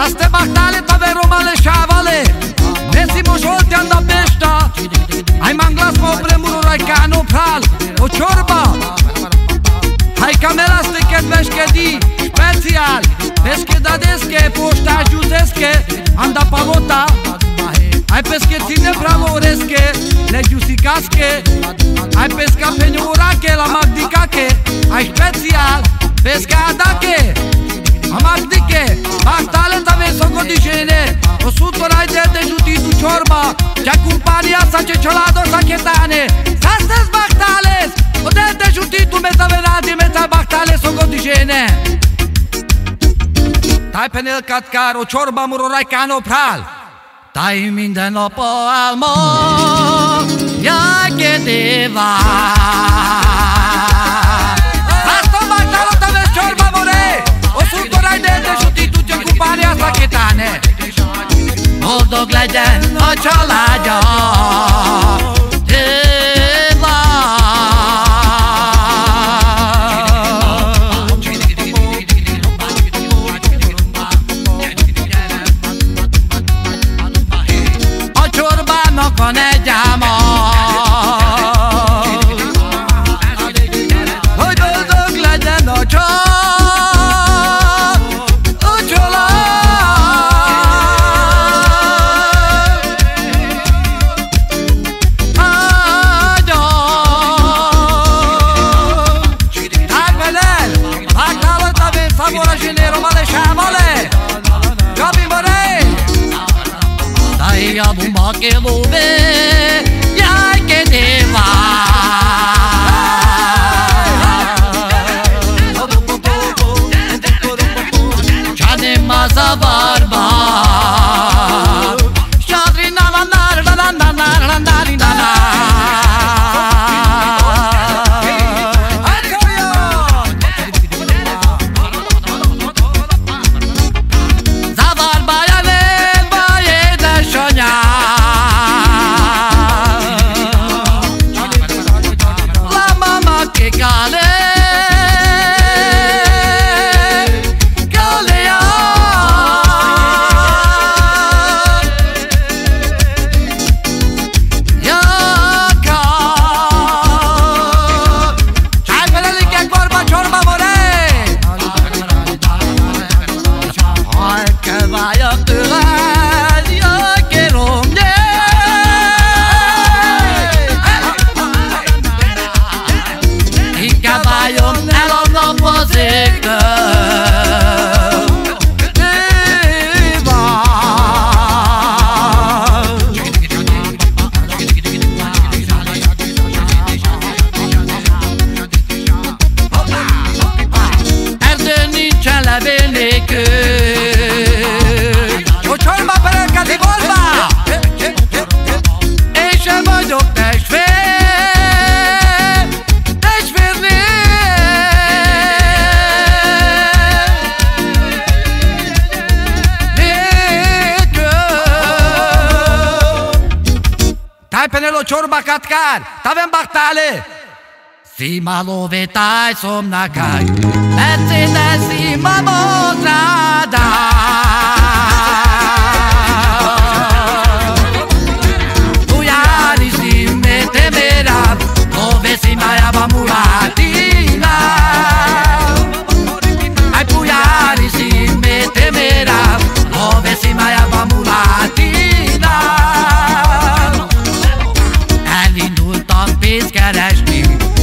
Saste baktale tave romale shavale Nesimo joltian da besta Ai manglas mo premuru rai cano pral O ciorba Hai cameras te kedves kedi Special Deske da deske Poșta judeske Anda pavota Ai pesche ține pravoresche Le giusicaske Ai pesca peňurake La magdikake Ai special Pesca adake A magdike Baktale tave sogodishene O sutorai de juti tu ciorba Cea compania sa ce ciolado sa chetane Sastes baktales O de juti tu meta venati meta baktale sogodishene Tai penel katkar O ciorba murorai cano pral Tai minden nap álmom, jaj, kedéva. Azt a magdalot a vesz csorba more, o szurkorai de juti tudja kupálni azt a ketane. Boldog legyen a családja, van egy álma, hogy boldog legyen a család, a család. Ágya, tágvelel, vágnál a vén szabor a zsinérom a lesávale, Gabi Moré. Dai a bumba che lo ve, jaj, kedéva. Csane maza barba, Sadri na na na na na na na na na na na. Penelo ciorba katkar, tavem baktale. Sima lovetai somnakai, Mercedes sima modrada. Pujari sime temera, Love sima yaba mulatina. Ai pujari sime temera, Love sima yaba mulatina. Elindultam pénzt keresni,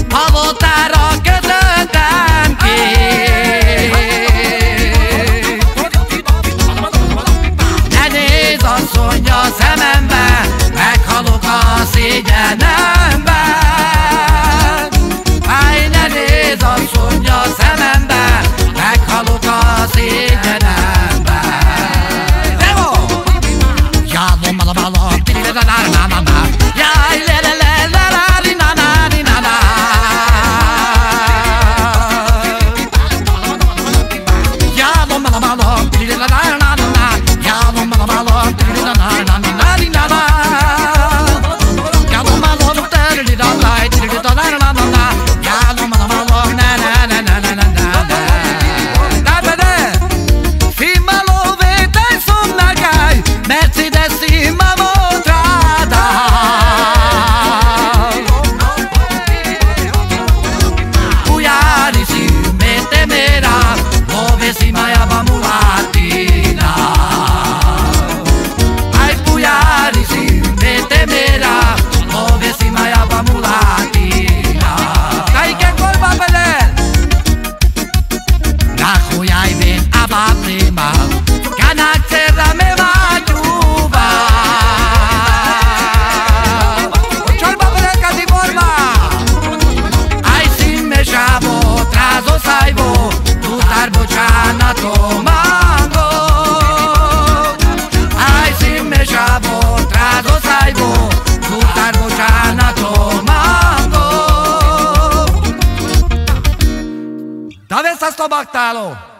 Palotára kötöttem ki. Da vezi sto bactalo!